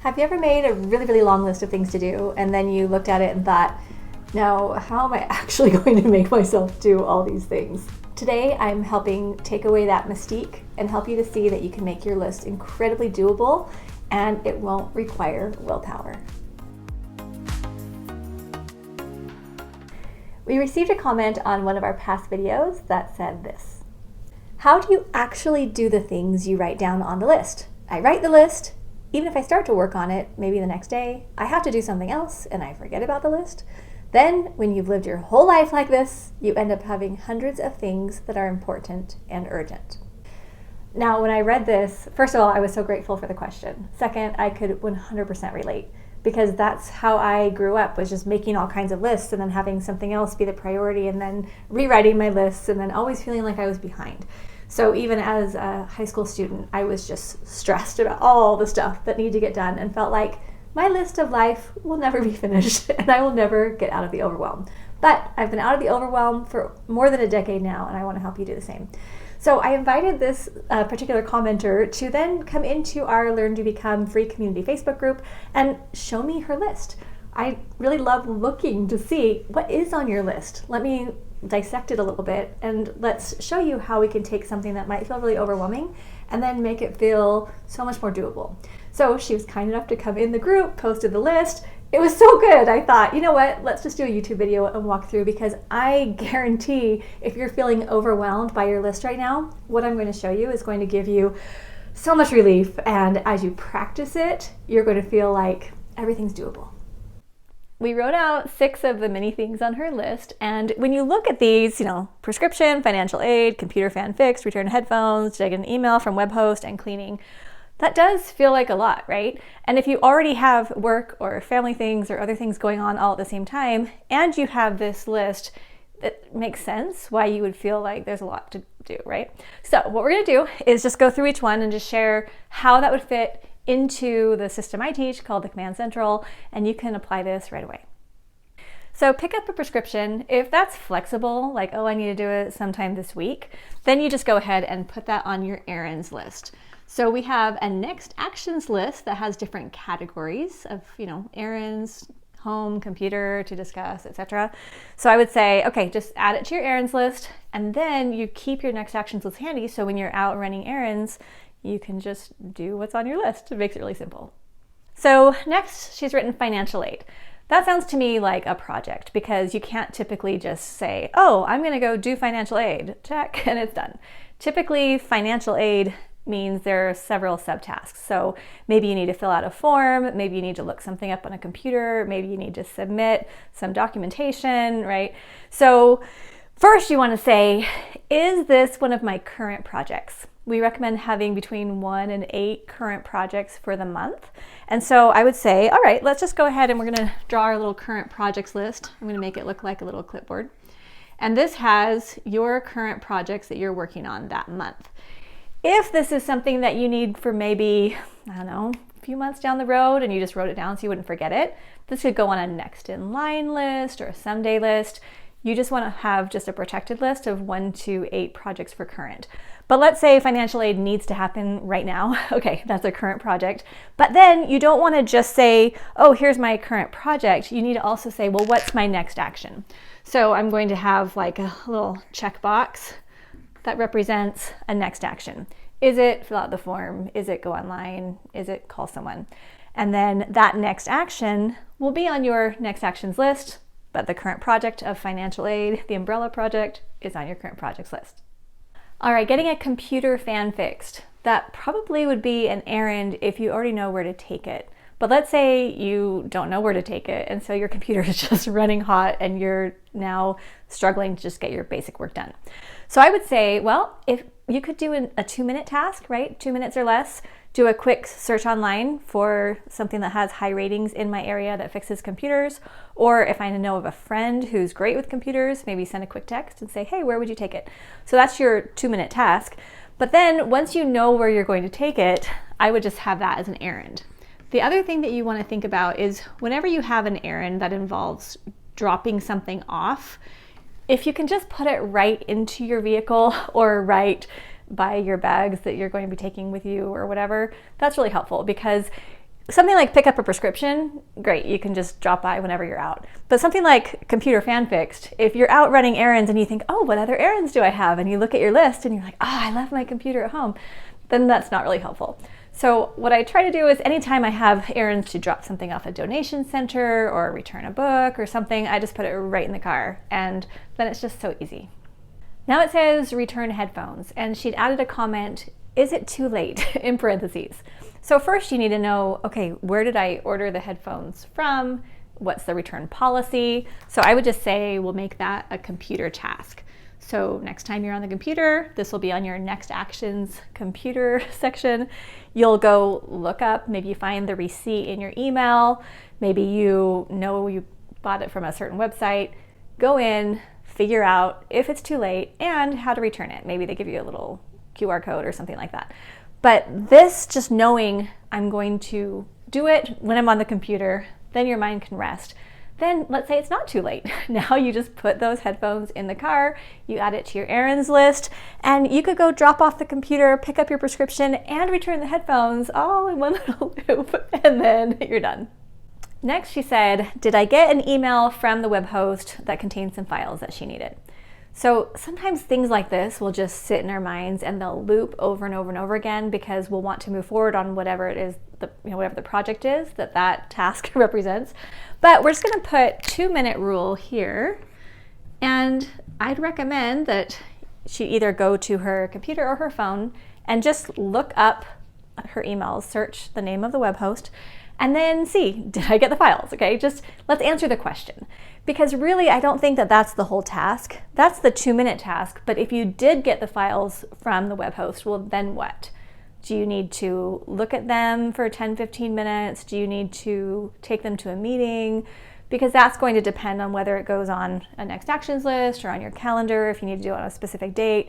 Have you ever made a really, really long list of things to do and then you looked at it and thought, now, how am I actually going to make myself do all these things? Today, I'm helping take away that mystique and help you to see that you can make your list incredibly doable and it won't require willpower. We received a comment on one of our past videos that said this: how do you actually do the things you write down on the list? I write the list. Even if I start to work on it, maybe the next day, I have to do something else and I forget about the list. Then, when you've lived your whole life like this, you end up having hundreds of things that are important and urgent. Now, when I read this, first of all, I was so grateful for the question. Second, I could 100% relate, because that's how I grew up, was just making all kinds of lists and then having something else be the priority and then rewriting my lists and then always feeling like I was behind. So even as a high school student, I was just stressed about all the stuff that needed to get done and felt like my list of life will never be finished and I will never get out of the overwhelm. But I've been out of the overwhelm for more than a decade now, and I want to help you do the same. So I invited this particular commenter to then come into our LearnDoBecome free community Facebook group and show me her list. I really love looking to see what is on your list. Let me dissect it a little bit and let's show you how we can take something that might feel really overwhelming and then make it feel so much more doable. So she was kind enough to come in the group, posted the list. It was so good. I thought, you know what, let's just do a YouTube video and walk through, because I guarantee if you're feeling overwhelmed by your list right now, what I'm going to show you is going to give you so much relief. And as you practice it, you're going to feel like everything's doable. We wrote out 6 of the many things on her list, and when you look at these, prescription, financial aid, computer fan fixed, return headphones, check an email from web host, and cleaning, that does feel like a lot, right? And if you already have work or family things or other things going on all at the same time, and you have this list, it makes sense why you would feel like there's a lot to do, right? So what we're gonna do is just go through each one and just share how that would fit into the system I teach called the Command Central, and you can apply this right away. So pick up a prescription. If that's flexible, like, oh, I need to do it sometime this week, then you just go ahead and put that on your errands list. So we have a next actions list that has different categories of, errands, home, computer, to discuss, etc. So I would say, okay, just add it to your errands list, and then you keep your next actions list handy, so when you're out running errands, you can just do what's on your list. It makes it really simple. So next, she's written financial aid. That sounds to me like a project, because you can't typically just say, oh, I'm gonna go do financial aid, check, and it's done. Typically, financial aid means there are several subtasks. So maybe you need to fill out a form, maybe you need to look something up on a computer, maybe you need to submit some documentation, right? So first you want to say, is this one of my current projects? We recommend having between 1 and 8 current projects for the month. And so I would say, all right, let's just go ahead and we're going to draw our little current projects list. I'm going to make it look like a little clipboard. And this has your current projects that you're working on that month. If this is something that you need for maybe, a few months down the road and you just wrote it down so you wouldn't forget it, this could go on a next in line list or a someday list. You just want to have just a protected list of 1 to 8 projects for current. But let's say financial aid needs to happen right now. Okay, that's a current project. But then you don't want to just say, oh, here's my current project. You need to also say, well, what's my next action? So I'm going to have like a little checkbox that represents a next action. Is it fill out the form? Is it go online? Is it call someone? And then that next action will be on your next actions list, but the current project of financial aid, the umbrella project, is on your current projects list. All right, getting a computer fan fixed. That probably would be an errand if you already know where to take it. But let's say you don't know where to take it, and so your computer is just running hot and you're now struggling to just get your basic work done. So I would say, well, if you could do a 2-minute task, right? 2 minutes or less, do a quick search online for something that has high ratings in my area that fixes computers. Or if I know of a friend who's great with computers, maybe send a quick text and say, hey, where would you take it? So that's your 2-minute task. But then once you know where you're going to take it, I would just have that as an errand. The other thing that you want to think about is whenever you have an errand that involves dropping something off, if you can just put it right into your vehicle or right by your bags that you're going to be taking with you or whatever, that's really helpful, because Something like pick up a prescription, great, you can just drop by whenever you're out. But something like computer fan fixed, if you're out running errands and you think, oh, what other errands do I have? And you look at your list and you're like, oh, I left my computer at home, then that's not really helpful. So what I try to do is anytime I have errands to drop something off a donation center or return a book or something, I just put it right in the car, and then it's just so easy. Now it says return headphones, and she'd added a comment, is it too late, in parentheses. So first you need to know, okay, where did I order the headphones from? What's the return policy? So I would just say we'll make that a computer task. So next time you're on the computer, this will be on your next actions computer section. You'll go look up, maybe you find the receipt in your email, maybe you know you bought it from a certain website. Go in, figure out if it's too late and how to return it. Maybe they give you a little QR code or something like that. But this, just knowing I'm going to do it when I'm on the computer, then your mind can rest. Then let's say it's not too late. Now you just put those headphones in the car, you add it to your errands list, and you could go drop off the computer, pick up your prescription, and return the headphones all in one little loop, and then you're done. Next, she said, did I get an email from the web host that contained some files that she needed? So sometimes things like this will just sit in our minds and they'll loop over and over and over again because we'll want to move forward on whatever it is, whatever the project is that task represents. But we're just going to put 2-minute rule here, and I'd recommend that she either go to her computer or her phone and just look up her emails, search the name of the web host, and then see, did I get the files? Okay, just let's answer the question. Because really, I don't think that that's the whole task. That's the 2-minute task. But if you did get the files from the web host, well, then what? Do you need to look at them for 10, 15 minutes? Do you need to take them to a meeting? Because that's going to depend on whether it goes on a next actions list or on your calendar, if you need to do it on a specific date,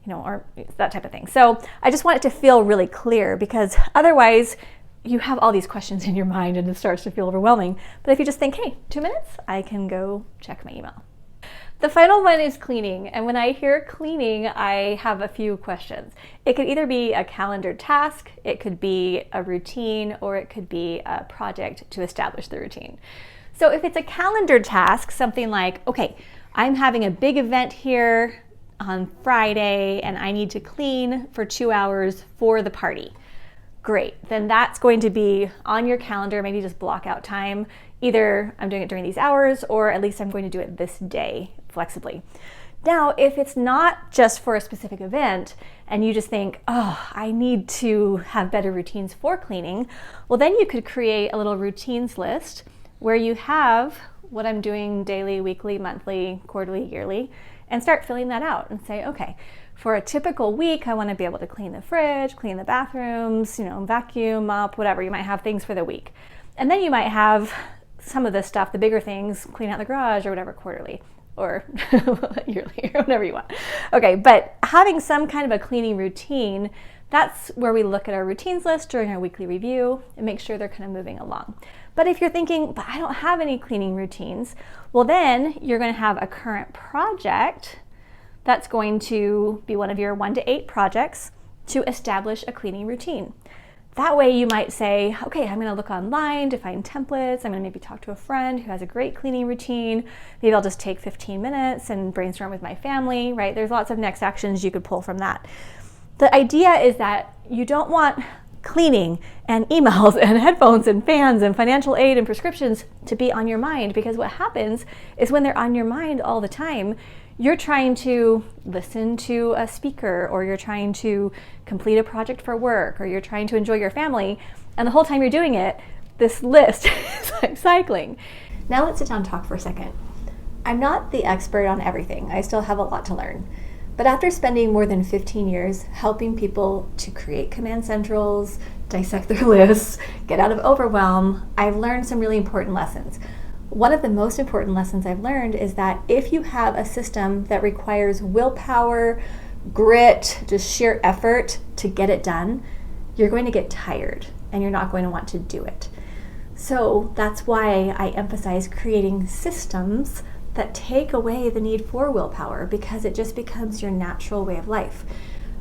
or that type of thing. So I just want it to feel really clear, because otherwise you have all these questions in your mind and it starts to feel overwhelming. But if you just think, hey, 2 minutes, I can go check my email. The final one is cleaning. And when I hear cleaning, I have a few questions. It could either be a calendar task, it could be a routine, or it could be a project to establish the routine. So if it's a calendar task, something like, okay, I'm having a big event here on Friday and I need to clean for 2 hours for the party. Great, then that's going to be on your calendar. Maybe just block out time. Either I'm doing it during these hours, or at least I'm going to do it this day flexibly. Now, if it's not just for a specific event and you just think, oh, I need to have better routines for cleaning, well, then you could create a little routines list where you have what I'm doing daily, weekly, monthly, quarterly, yearly, and start filling that out and say, okay, for a typical week, I want to be able to clean the fridge, clean the bathrooms, vacuum, mop, whatever. You might have things for the week. And then you might have some of this stuff, the bigger things, clean out the garage or whatever, quarterly or yearly or whatever you want. Okay, but having some kind of a cleaning routine, that's where we look at our routines list during our weekly review and make sure they're kind of moving along. But if you're thinking, but I don't have any cleaning routines, well, then you're going to have a current project that's going to be one of your 1 to 8 projects to establish a cleaning routine. That way you might say, okay, I'm going to look online to find templates. I'm going to maybe talk to a friend who has a great cleaning routine. Maybe I'll just take 15 minutes and brainstorm with my family, right? There's lots of next actions you could pull from that. The idea is that you don't want cleaning and emails and headphones and fans and financial aid and prescriptions to be on your mind, because what happens is when they're on your mind all the time, you're trying to listen to a speaker, or you're trying to complete a project for work, or you're trying to enjoy your family, and the whole time you're doing it, this list is like cycling. Now let's sit down and talk for a second. I'm not the expert on everything. I still have a lot to learn. But after spending more than 15 years helping people to create command centrals, dissect their lists, get out of overwhelm, I've learned some really important lessons. One of the most important lessons I've learned is that if you have a system that requires willpower, grit, just sheer effort to get it done, you're going to get tired and you're not going to want to do it. So that's why I emphasize creating systems that take away the need for willpower, because it just becomes your natural way of life.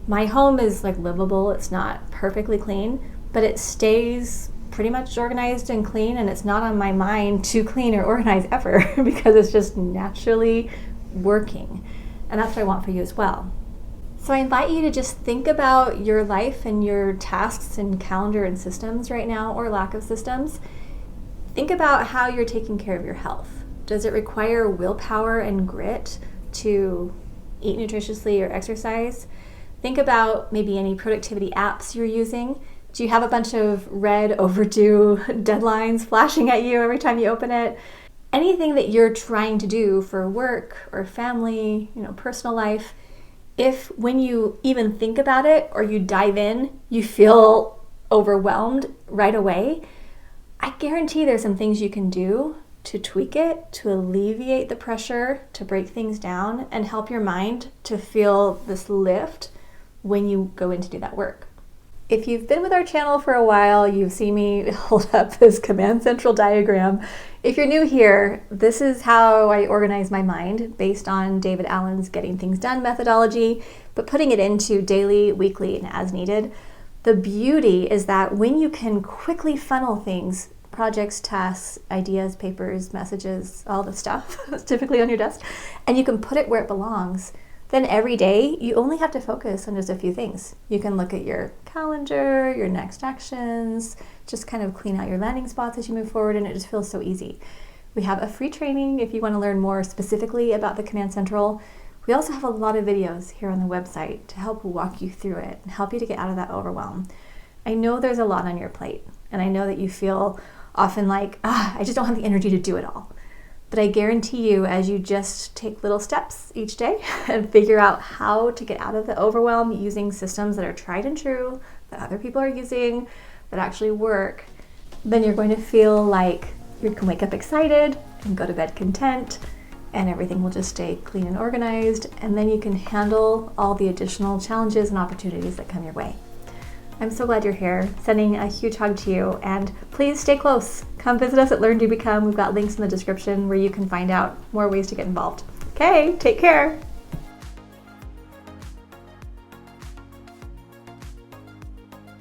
My home is like livable. It's not perfectly clean, but it stays pretty much organized and clean, and it's not on my mind to clean or organize ever because it's just naturally working. And that's what I want for you as well. So I invite you to just think about your life and your tasks and calendar and systems right now, or lack of systems. Think about how you're taking care of your health. Does it require willpower and grit to eat nutritiously or exercise? Think about maybe any productivity apps you're using. Do you have a bunch of red overdue deadlines flashing at you every time you open it? Anything that you're trying to do for work or family, personal life, if when you even think about it or you dive in, you feel overwhelmed right away, I guarantee there's some things you can do to tweak it, to alleviate the pressure, to break things down, and help your mind to feel this lift when you go in to do that work. If you've been with our channel for a while, you've seen me hold up this command central diagram. If you're new here, this is how I organize my mind based on David Allen's Getting Things Done methodology, but putting it into daily, weekly, and as needed. The beauty is that when you can quickly funnel things, projects, tasks, ideas, papers, messages, all the stuff that's typically on your desk, and you can put it where it belongs, then every day you only have to focus on just a few things. You can look at your calendar, your next actions, just kind of clean out your landing spots as you move forward, and it just feels so easy. We have a free training if you want to learn more specifically about the Command Central. We also have a lot of videos here on the website to help walk you through it and help you to get out of that overwhelm. I know there's a lot on your plate, and I know that you feel often like, I just don't have the energy to do it all. But I guarantee you, as you just take little steps each day and figure out how to get out of the overwhelm using systems that are tried and true, that other people are using, that actually work, then you're going to feel like you can wake up excited and go to bed content, and everything will just stay clean and organized, and then you can handle all the additional challenges and opportunities that come your way. I'm so glad you're here. Sending a huge hug to you, and please stay close. Come visit us at LearnDoBecome. We've got links in the description where you can find out more ways to get involved. Okay, take care.